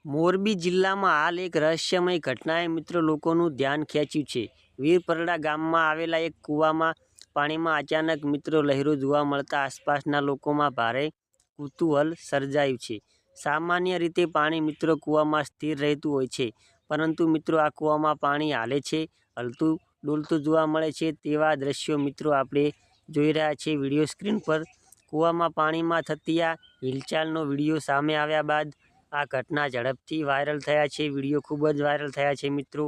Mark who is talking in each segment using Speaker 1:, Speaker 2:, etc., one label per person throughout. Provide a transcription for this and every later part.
Speaker 1: મોરબી જિલ્લામાં હાલ એક રહસ્યમય ઘટનાએ મિત્રો લોકોનું ધ્યાન ખેંચ્યું છે। વીરપરડા ગામમાં આવેલા એક કૂવામાં પાણીમાં અચાનક મિત્રો લહેરો જોવા મળતા આસપાસના લોકોમાં ભારે કુતૂહલ સર્જાયું છે। સામાન્ય રીતે પાણી મિત્રો કૂવામાં સ્થિર રહેતું હોય છે, પરંતુ મિત્રો આ કૂવામાં પાણી હાલે છે, હલતું ડોલતું જોવા મળે છે। તેવા દ્રશ્યો મિત્રો આપણે જોઈ રહ્યા છીએ વિડીયો સ્ક્રીન પર। કૂવામાં પાણીમાં થતી આ હિલચાલનો વિડીયો સામે આવ્યા બાદ આ ઘટના ઝડપથી વાયરલ થયા છે। વિડીયો ખૂબ જ વાયરલ થયા છે મિત્રો।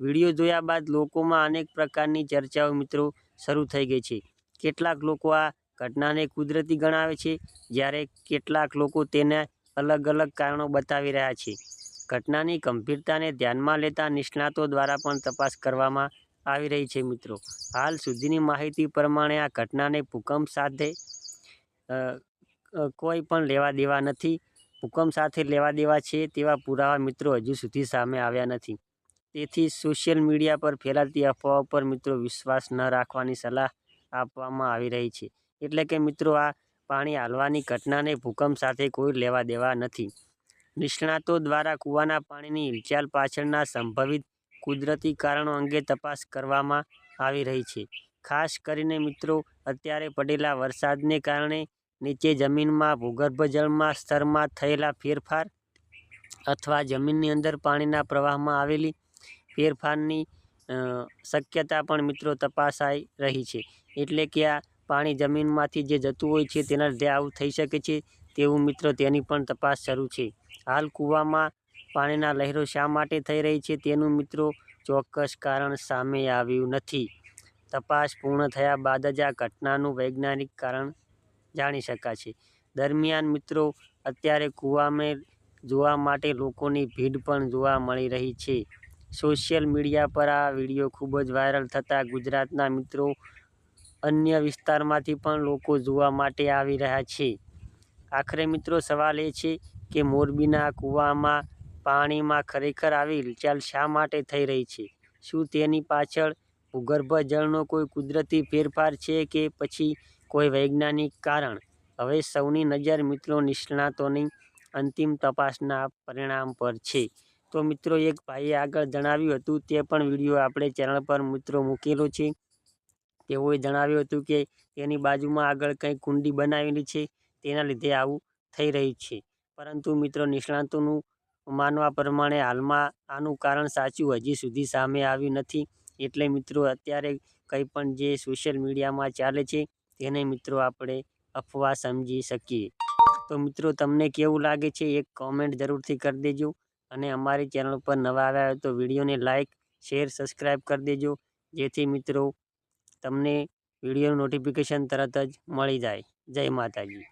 Speaker 1: વિડીયો જોયા બાદ લોકોમાં અનેક પ્રકારની ચર્ચાઓ મિત્રો શરૂ થઈ ગઈ છે। કેટલાક લોકો આ ઘટનાને કુદરતી ગણાવે છે, જ્યારે કેટલાક લોકો તેને અલગ અલગ કારણો બતાવી રહ્યા છે। ઘટનાની ગંભીરતાને ધ્યાનમાં લેતા નિષ્ણાતો દ્વારા પણ તપાસ કરવામાં આવી રહી છે મિત્રો। હાલ સુધીની માહિતી પ્રમાણે આ ઘટનાને ભૂકંપ સાથે કોઈ પણ લેવા દેવા નથી। ભૂકંપ સાથે લેવા દેવા છે તેવા પુરાવા મિત્રો હજુ સુધી સામે આવ્યા નથી। તેથી સોશિયલ મીડિયા પર ફેલાતી અફવાઓ પર મિત્રો વિશ્વાસ ન રાખવાની સલાહ આપવામાં આવી રહી છે। એટલે કે મિત્રો આ પાણી હાલવાની ઘટનાને ભૂકંપ સાથે કોઈ લેવા દેવા નથી। નિષ્ણાતો દ્વારા કૂવાના પાણીની હિલચાલ પાછળના સંભવિત કુદરતી કારણો અંગે તપાસ કરવામાં આવી રહી છે। ખાસ કરીને મિત્રો અત્યારે પડેલા વરસાદને કારણે નીચે જમીનમાં ભૂગર્ભ જળમાં સ્તરમાં થયેલા ફેરફાર અથવા જમીનની અંદર પાણીના પ્રવાહમાં આવેલી ફેરફારની શક્યતા પણ મિત્રો તપાસાઈ રહી છે। એટલે કે આ પાણી જમીનમાંથી જે જતું હોય છે તેના લીધે આવું થઈ શકે છે તેવું મિત્રો તેની પણ તપાસ શરૂ છે। હાલ કૂવામાં પાણીના લહેરો શા માટે થઈ રહી છે તેનું મિત્રો ચોક્કસ કારણ સામે આવ્યું નથી। તપાસ પૂર્ણ થયા બાદ જ આ ઘટનાનું વૈજ્ઞાનિક કારણ જાણી શકાશે। દરમિયાન મિત્રો અત્યારે કૂવામાં જોવા માટે લોકોની ભીડ પણ જોવા મળી રહી છે। સોશિયલ મીડિયા પર આ વિડીયો ખૂબ જ વાયરલ થતાં ગુજરાતના મિત્રો અન્ય વિસ્તારમાંથી પણ લોકો જોવા માટે આવી રહ્યા છે। આખરે મિત્રો સવાલ એ છે કે મોરબીના કૂવામાં પાણીમાં ખરેખર આવી હિલચાલ શા માટે થઈ રહી છે? શું તેની પાછળ ભૂગર્ભ જળનો કોઈ કુદરતી ફેરફાર છે કે પછી કોઈ વૈજ્ઞાનિક કારણ? હવે સૌની નજર મિત્રો નિષ્ણાતોની અંતિમ તપાસના પરિણામ પર છે। તો મિત્રો એક ભાઈએ આગળ જણાવ્યું હતું તે પણ વિડીયો આપણે ચેનલ પર મિત્રો મૂકેલો છે। તેઓએ જણાવ્યું હતું કે તેની બાજુમાં આગળ કંઈ કુંડી બનાવેલી છે, તેના લીધે આવું થઈ રહ્યું છે। પરંતુ મિત્રો નિષ્ણાતોનું માનવા પ્રમાણે હાલમાં આનું કારણ સાચું હજી સુધી સામે આવ્યું નથી। એટલે મિત્રો અત્યારે કંઈ પણ જે સોશિયલ મીડિયામાં ચાલે છે તેને મિત્રો આપણે અફવા સમજી શકીએ। તો મિત્રો તમને કેવું લાગે છે એક કોમેન્ટ જરૂરથી કરી દેજો, અને અમારી ચેનલ પર નવા આવ્યા હોય તો વિડીયોને લાઇક, શેર, સબસ્ક્રાઈબ કરી દેજો, જેથી મિત્રો તમને વિડીયોનું નોટિફિકેશન તરત જ મળી જાય। જય માતાજી।